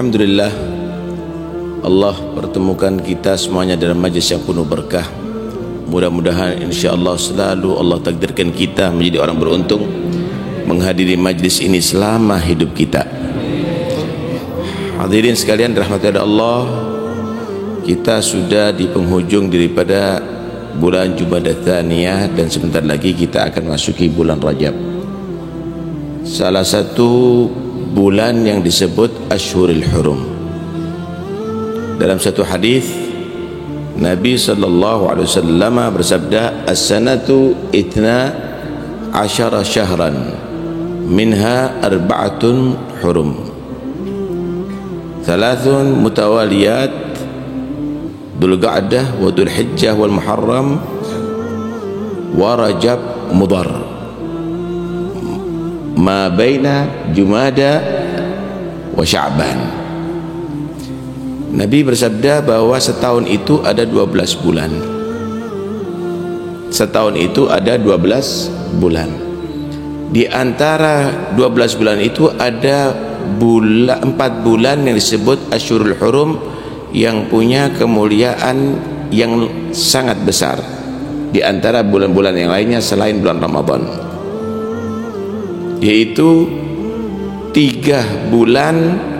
Alhamdulillah, Allah pertemukan kita semuanya dalam majlis yang penuh berkah. Mudah-mudahan insya-Allah selalu Allah takdirkan kita menjadi orang beruntung menghadiri majlis ini selama hidup kita. Hadirin sekalian dirahmati Allah, kita sudah di penghujung daripada bulan Jumadah Tsaniyah dan sebentar lagi kita akan masuki bulan Rajab. Salah satu bulan yang disebut Ashhurul Hurum. Dalam satu hadis Nabi sallallahu alaihi wasallam bersabda, "As-sanatu 12 syahran, minha 4 hurum. Thalathun mutawaliyat, Dzulqa'dah wa Dzulhijjah wal Muharram wa Rajab Mudhar. Ma baina Jumada wa Sya'ban." Nabi bersabda bahwa setahun itu ada 12 bulan. Setahun itu ada 12 bulan. Di antara 12 bulan itu ada 4 bulan yang disebut Ashhurul Hurum yang punya kemuliaan yang sangat besar di antara bulan-bulan yang lainnya selain bulan Ramadan, yaitu 3 bulan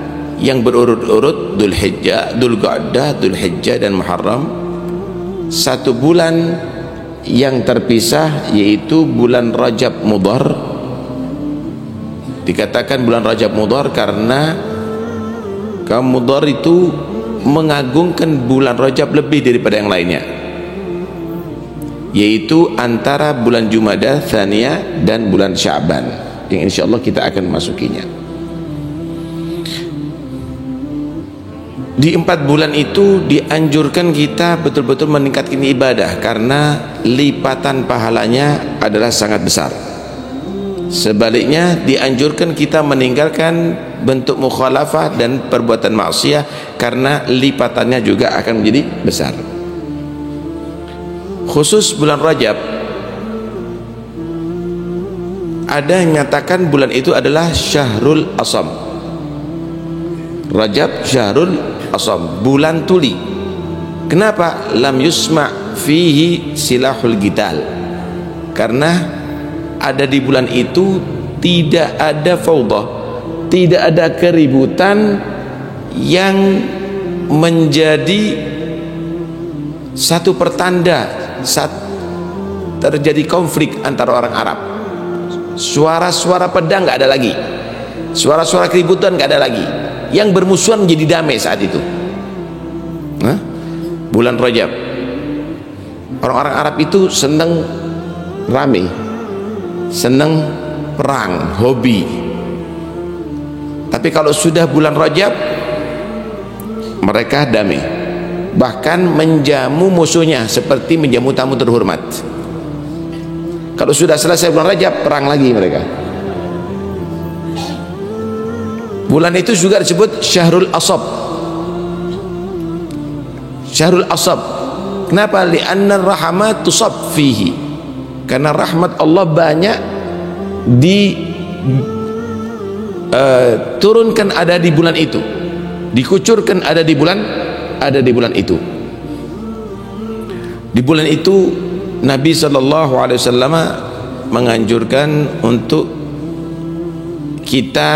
yang berurut-urut, Dzulhijjah, Dzulqa'dah, Dzulhijjah dan Muharram. 1 bulan yang terpisah yaitu bulan Rajab Mudhar. Dikatakan bulan Rajab Mudhar karena kaum Mudhar itu mengagungkan bulan Rajab lebih daripada yang lainnya, yaitu antara bulan Jumadah Tsaniyah dan bulan Sya'ban yang insyaallah kita akan masukinya. Di 4 bulan itu dianjurkan kita betul-betul meningkatkan ibadah karena lipatan pahalanya adalah sangat besar. Sebaliknya dianjurkan kita meninggalkan bentuk mukhalafah dan perbuatan maksiat karena lipatannya juga akan menjadi besar. Khusus bulan Rajab, ada yang menyatakan bulan itu adalah Syahrul Asam. Rajab Syahrul Asam, bulan tuli. Kenapa? Lam yusma' fihi silahul gital. Karena ada di bulan itu tidak ada fawdah, tidak ada keributan yang menjadi satu pertanda saat terjadi konflik antara orang Arab. Suara-suara pedang nggak ada lagi, suara-suara keributan nggak ada lagi. Yang bermusuhan menjadi damai saat itu. Bulan Rajab, orang-orang Arab itu senang rame, senang perang, hobi. Tapi kalau sudah bulan Rajab, mereka damai, bahkan menjamu musuhnya seperti menjamu tamu terhormat. Kalau sudah selesai bulan Rajab, perang lagi mereka. Bulan itu juga disebut Syahrul Asab. Syahrul Asab. Kenapa? Li'anna rahmat tusab fihi. Karena rahmat Allah banyak turunkan ada di bulan itu, dikucurkan ada di bulan itu. Di bulan itu Nabi sallallahu alaihi wasallam menganjurkan untuk kita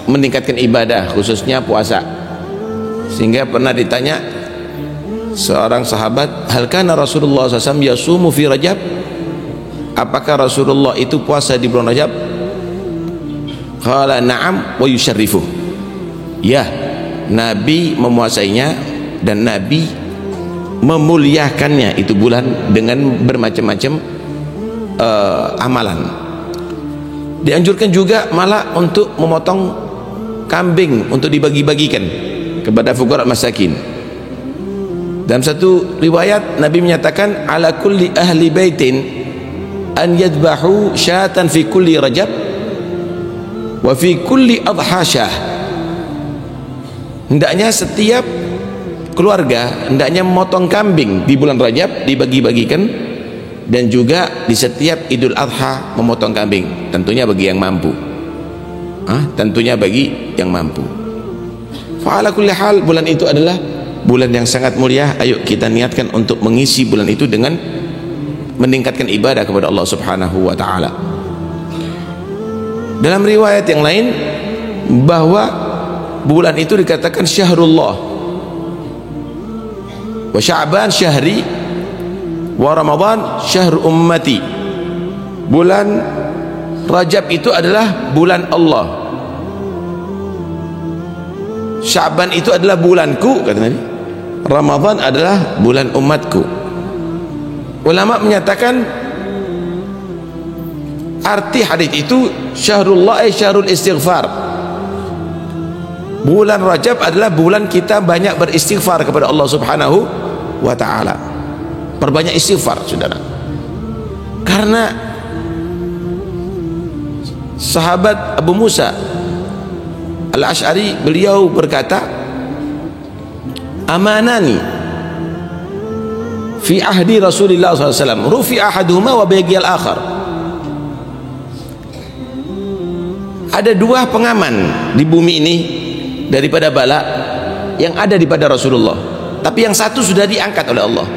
meningkatkan ibadah, khususnya puasa. Sehingga pernah ditanya seorang sahabat, hal kana Rasulullah SAW yasumu fi Rajab? Apakah Rasulullah itu puasa di bulan Rajab? Qala na'am wa yusyarrifuh. Ya, Nabi memuasainya dan Nabi memuliakannya itu bulan dengan bermacam-macam amalan. Dianjurkan juga malah untuk memotong kambing untuk dibagi-bagikan kepada fuqara masakin. Dalam satu riwayat Nabi menyatakan, ala kulli ahli baitin an yadbahu syatan fi kulli Rajab wa fi kulli adha syah. Hendaknya setiap keluarga hendaknya memotong kambing di bulan Rajab, dibagi-bagikan, dan juga di setiap Idul Adha memotong kambing, tentunya bagi yang mampu. Tentunya bagi yang mampu. Fa'ala kulli hal, bulan itu adalah bulan yang sangat mulia. Ayo kita niatkan untuk mengisi bulan itu dengan meningkatkan ibadah kepada Allah Subhanahu wa taala. Dalam riwayat yang lain bahwa bulan itu dikatakan syahrullah, wa Sya'ban syahri, wa Ramadan syahr ummati. Bulan Rajab itu adalah bulan Allah, Sya'ban itu adalah bulanku, kata Nabi, Ramadan adalah bulan umatku. Ulama menyatakan arti hadis itu syahrullah syahrul istighfar. Bulan Rajab adalah bulan kita banyak beristighfar kepada Allah Subhanahu wa taala. Perbanyak istighfar, saudara. Karena sahabat Abu Musa Al-Asy'ari, beliau berkata, amanani fi ahdi Rasulullah SAW rufi ahaduhuma wa baghiyal akhar. Ada dua pengaman di bumi ini daripada bala yang ada di pada Rasulullah, tapi yang satu sudah diangkat oleh Allah,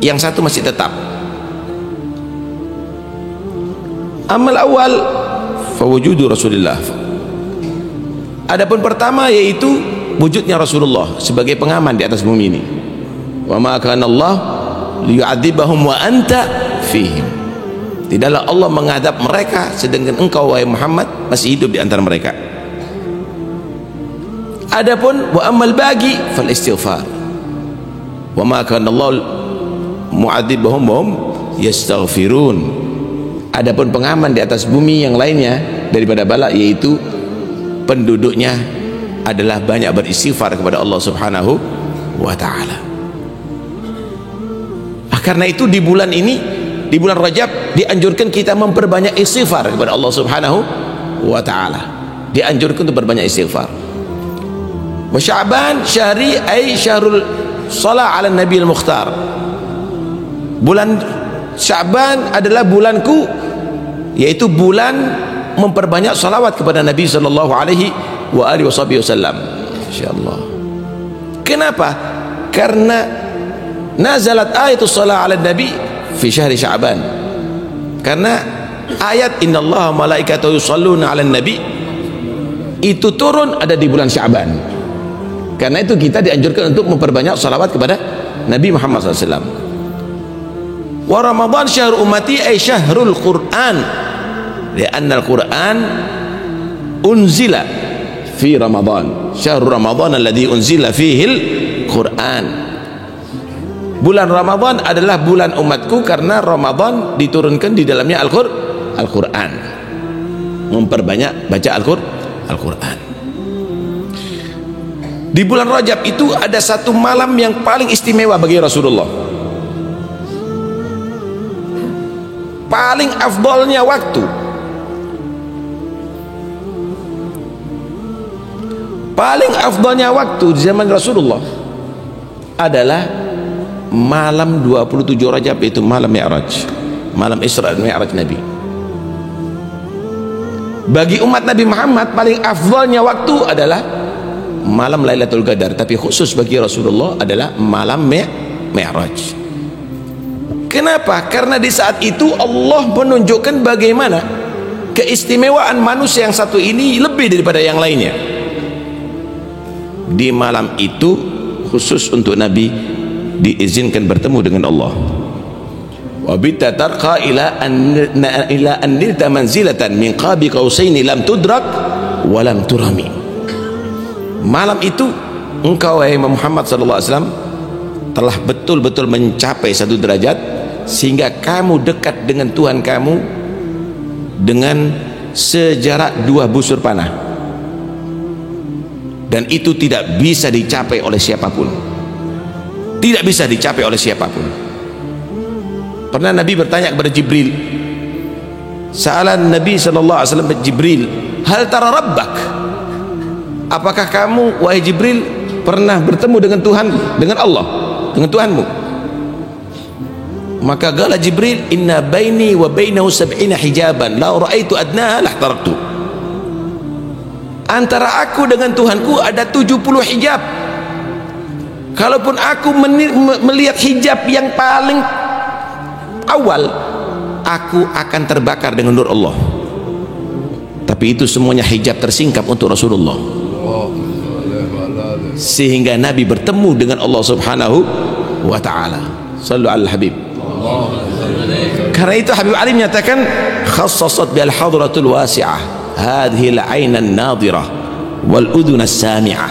yang satu masih tetap. Amal awal fawujudu Rasulullah. Adapun pertama yaitu wujudnya Rasulullah sebagai pengaman di atas bumi ini. Wa ma kana Allah liyu'adzibahum wa anta fihim. Tidaklah Allah mengadab mereka sedangkan engkau wahai Muhammad masih hidup di antara mereka. Adapun wa amal bagi fal istighfar. Wa ma kana Allah mu'adzibahum wa hum yastaghfirun. Adapun pengaman di atas bumi yang lainnya daripada bala yaitu penduduknya adalah banyak beristighfar kepada Allah Subhanahu wa taala. Karena itu di bulan ini, di bulan Rajab, dianjurkan kita memperbanyak istighfar kepada Allah Subhanahu wa taala. Dianjurkan untuk berbanyak istighfar. Wa Sya'ban syahri ay syahrul shalah 'ala Nabi al-Mukhtar. Bulan Sya'ban adalah bulanku, yaitu bulan memperbanyak salawat kepada Nabi sallallahu alaihi wa alihi wasallam. Insyaallah. Kenapa? Karena nazalat ayatus salat ala nabi fi syahri Sya'ban. Karena ayat innallaha malaikatahu yusholluna ala nabi itu turun ada di bulan Sya'ban. Karena itu kita dianjurkan untuk memperbanyak salawat kepada Nabi Muhammad SAW. Wa Ramadan syahr ummati ay syahrul Qur'an. Lianna al-Qur'an unzila fi Ramadan. Syahrul Ramadan alladhi unzila fihi al-Qur'an. Bulan Ramadan adalah bulan umatku karena Ramadan diturunkan di dalamnya Al-Quran. Memperbanyak baca Al-Quran. Di bulan Rajab itu ada satu malam yang paling istimewa bagi Rasulullah. Paling afdolnya waktu. Paling afdolnya waktu di zaman Rasulullah adalah malam 27 Rajab, itu malam Mi'raj, malam Isra dan Mi'raj Nabi. Bagi umat Nabi Muhammad paling afdalnya waktu adalah malam Lailatul Qadar, tapi khusus bagi Rasulullah adalah malam Mi'raj. Kenapa? Karena di saat itu Allah menunjukkan bagaimana keistimewaan manusia yang satu ini lebih daripada yang lainnya. Di malam itu khusus untuk Nabi diizinkan bertemu dengan Allah. Wa bitta tarqa ila an nilta manzilatan min qabi qausaini lam tudrak wa lam turami. Malam itu engkau wahai Muhammad sallallahu alaihi wasallam telah betul-betul mencapai satu derajat sehingga kamu dekat dengan Tuhan kamu dengan sejarak 2 busur panah, dan itu tidak bisa dicapai oleh siapapun. Tidak bisa dicapai oleh siapapun. Pernah Nabi bertanya kepada Jibril, Sa'alan Nabi sallallahu alaihi wasallam Jibril, hal tara rabbak? Apakah kamu wahai Jibril pernah bertemu dengan Tuhan, dengan Allah, dengan Tuhanmu? Maka qala Jibril, inna baini wa bainahu 70 hijaban la ra'aitu adnaha lahtaraktu. Antara aku dengan Tuhanku ada 70 hijab. Kalaupun aku melihat hijab yang paling awal, aku akan terbakar dengan nur Allah. Tapi itu semuanya hijab tersingkap untuk Rasulullah, sehingga Nabi bertemu dengan Allah Subhanahu wa ta'ala. Sallu ala Habib. Karena itu Habib Ali menyatakan, khassasat bil hadratul wasi'ah hadhihi al-'ainan nadhirah wal udhun as-sami'ah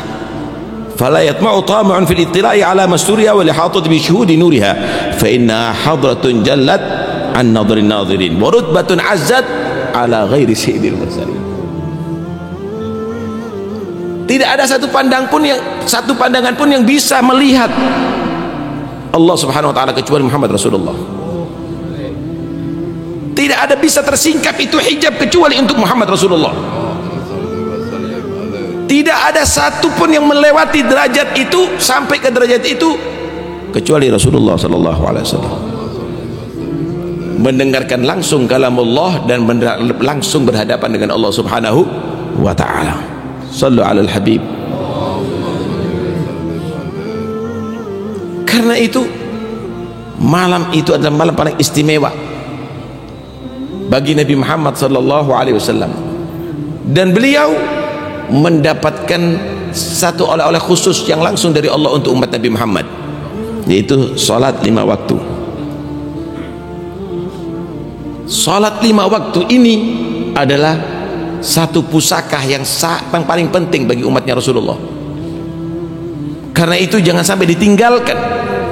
fala yatma'u tami'un fil ittila'i ala masturiha wal ihatati bi shuhudi nuriha fa inna hadratun jallat an nadhrin nadhirin wa rutbatun 'azzat ala ghairi sayyidil mursalin. Tidak ada satu pandangan pun yang bisa melihat Allah Subhanahu wa ta'ala kecuali Muhammad Rasulullah. Tidak ada bisa tersingkap itu hijab kecuali untuk Muhammad Rasulullah. Tidak ada satu pun yang melewati derajat itu sampai ke derajat itu kecuali Rasulullah sallallahu alaihi wasallam. Mendengarkan langsung kalamullah dan langsung berhadapan dengan Allah Subhanahu wa ta'ala. Sallu alal Habib. Karena itu malam itu adalah malam paling istimewa bagi Nabi Muhammad sallallahu alaihi wasallam, dan beliau mendapatkan satu oleh-oleh khusus yang langsung dari Allah untuk umat Nabi Muhammad, yaitu salat 5 waktu. Salat 5 waktu ini adalah satu pusaka yang paling penting bagi umatnya Rasulullah. Karena itu jangan sampai ditinggalkan.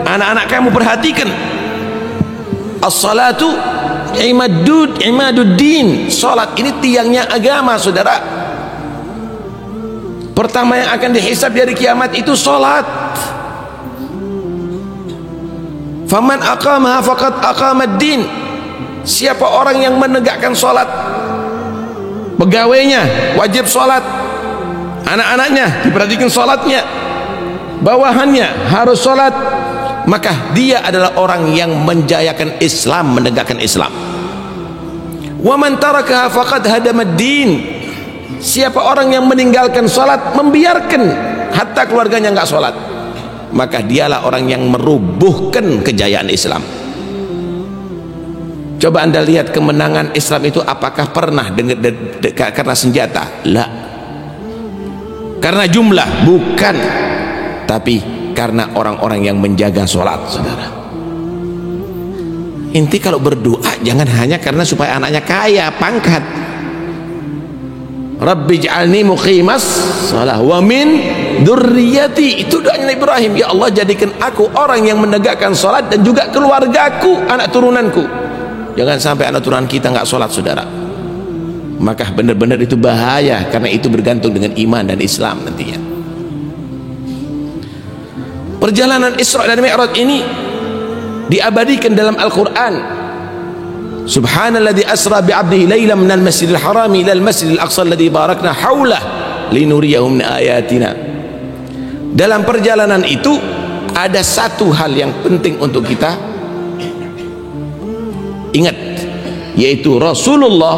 Anak-anak kamu perhatikan, as-salatu imaduddin. Salat ini tiangnya agama, saudara. Pertama yang akan dihisab di hari kiamat itu salat. Faman aqamaha faqad aqamad-din. Siapa orang yang menegakkan salat, pegawainya wajib salat, anak-anaknya diperhatikan salatnya, bawahannya harus salat, maka dia adalah orang yang menjayakan Islam, menegakkan Islam. Wa man tarakaha faqad hadamad-din. Siapa orang yang meninggalkan salat, membiarkan hatta keluarganya enggak salat, maka dialah orang yang merubuhkan kejayaan Islam. Coba Anda lihat kemenangan Islam itu apakah pernah karena senjata? La. Karena jumlah? Bukan. Tapi karena orang-orang yang menjaga sholat, saudara. Inti kalau berdoa jangan hanya karena supaya anaknya kaya, pangkat. Rabbi ij'alni muqimas shalah wa min dzurriyyati. Itu doanya Ibrahim. Ya Allah, jadikan aku orang yang menegakkan sholat dan juga keluargaku, anak turunanku. Jangan sampai anak turunan kita nggak sholat, saudara. Maka benar-benar itu bahaya, karena itu bergantung dengan iman dan Islam nantinya. Perjalanan Isra dan Mi'raj ini diabadikan dalam Al-Quran. Subhanalladzi asra bi'abdihi laylan minal masjidil harami ilal masjidil aqsa alladzi barakna haulah linuriyahu min ayatina. Dalam perjalanan itu ada satu hal yang penting untuk kita ingat, yaitu Rasulullah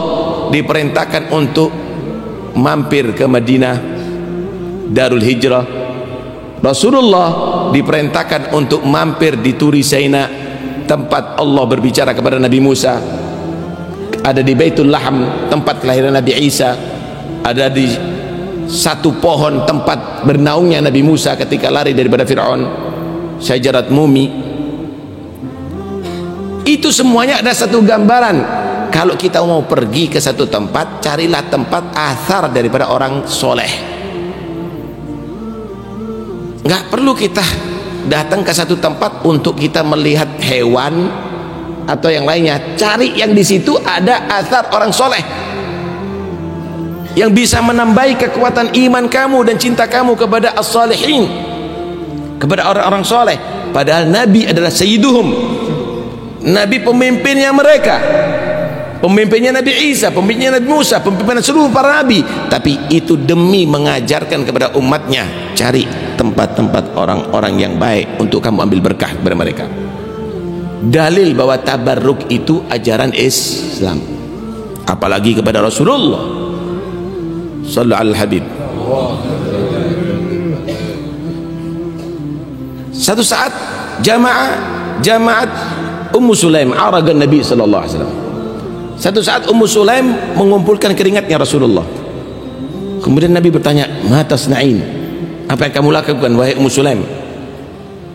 diperintahkan untuk mampir ke Madinah, Darul Hijrah. Rasulullah diperintahkan untuk mampir di Turi Saina, tempat Allah berbicara kepada Nabi Musa. Ada di Baitul Laham, tempat kelahiran Nabi Isa. Ada di satu pohon, tempat bernaungnya Nabi Musa ketika lari daripada Fir'aun, Syajarat Mumi. Itu semuanya ada satu gambaran. Kalau kita mau pergi ke satu tempat, carilah tempat athar daripada orang soleh. Nggak perlu kita datang ke satu tempat untuk kita melihat hewan atau yang lainnya. Cari yang di situ ada athar orang soleh yang bisa menambahi kekuatan iman kamu dan cinta kamu kepada as-salihin, kepada orang-orang soleh. Padahal Nabi adalah sayyiduhum, Nabi pemimpinnya mereka, pemimpinnya Nabi Isa, pemimpinnya Nabi Musa, pemimpinan seluruh para nabi. Tapi itu demi mengajarkan kepada umatnya, cari tempat-tempat orang-orang yang baik untuk kamu ambil berkah kepada mereka. Dalil bahwa tabarruk itu ajaran Islam, apalagi kepada Rasulullah Sallu alal habib. Satu saat jamaat Ummu Sulaim aragan Nabi sallallahu alaihi wasallam. Satu saat Ummu Sulaim mengumpulkan keringatnya Rasulullah. Kemudian Nabi bertanya, "Ma tasna'in?" Apa yang kamu lakukan wahai Ummu Sulaim?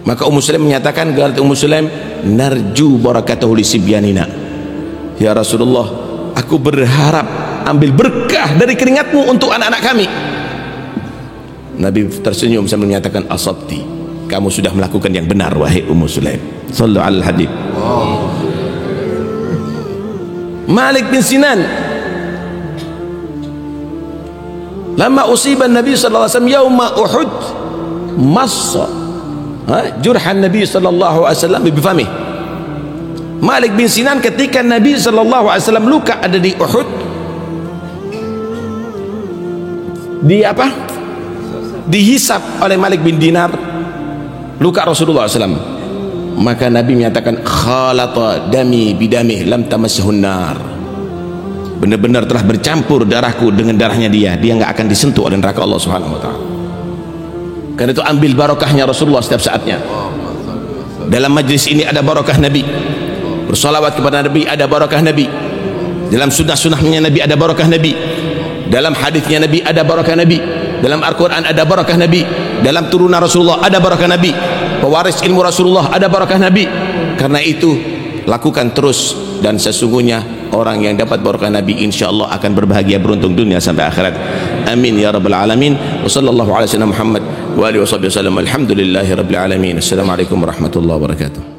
Maka Ummu Sulaim menyatakan, kata Ummu Sulaim, "Narju barakatahu li sibyanina." Ya Rasulullah, aku berharap ambil berkah dari keringatmu untuk anak-anak kami. Nabi tersenyum sambil menyatakan, "Asabti." Kamu sudah melakukan yang benar wahai Ummu Sulaim. Sallu alal habib. Malik bin Sinan, lama usiba Nabi sallallahu alaihi wasallam yauma Uhud, massa jurhan Nabi sallallahu alaihi wasallam bifamih. Malik bin Sinan ketika Nabi sallallahu alaihi wasallam luka ada di Uhud, dihisap oleh Malik bin Dinar luka Rasulullah SAW. Maka Nabi menyatakan, "Khalata dami bidamih lam tamassahun nar." Benar-benar telah bercampur darahku dengan darahnya dia nggak akan disentuh oleh neraka Allah Subhanahu wa taala. Karena itu ambil barokahnya Rasulullah setiap saatnya. Dalam majlis ini ada barokah Nabi, bersolawat kepada Nabi ada barokah Nabi, dalam sunnah-sunnahnya Nabi ada barokah Nabi, dalam hadisnya Nabi ada barokah Nabi, dalam Al-Quran ada barakah Nabi, dalam turunan Rasulullah ada barakah Nabi, pewaris ilmu Rasulullah ada barakah Nabi. Karena itu lakukan terus, dan sesungguhnya orang yang dapat barakah Nabi insyaallah akan berbahagia beruntung dunia sampai akhirat. Amin ya rabbal alamin. Wa sallallahu ala sayyidina Muhammad wa alihi wasallam. Alhamdulillahi rabbil alamin. Assalamualaikum warahmatullahi wabarakatuh.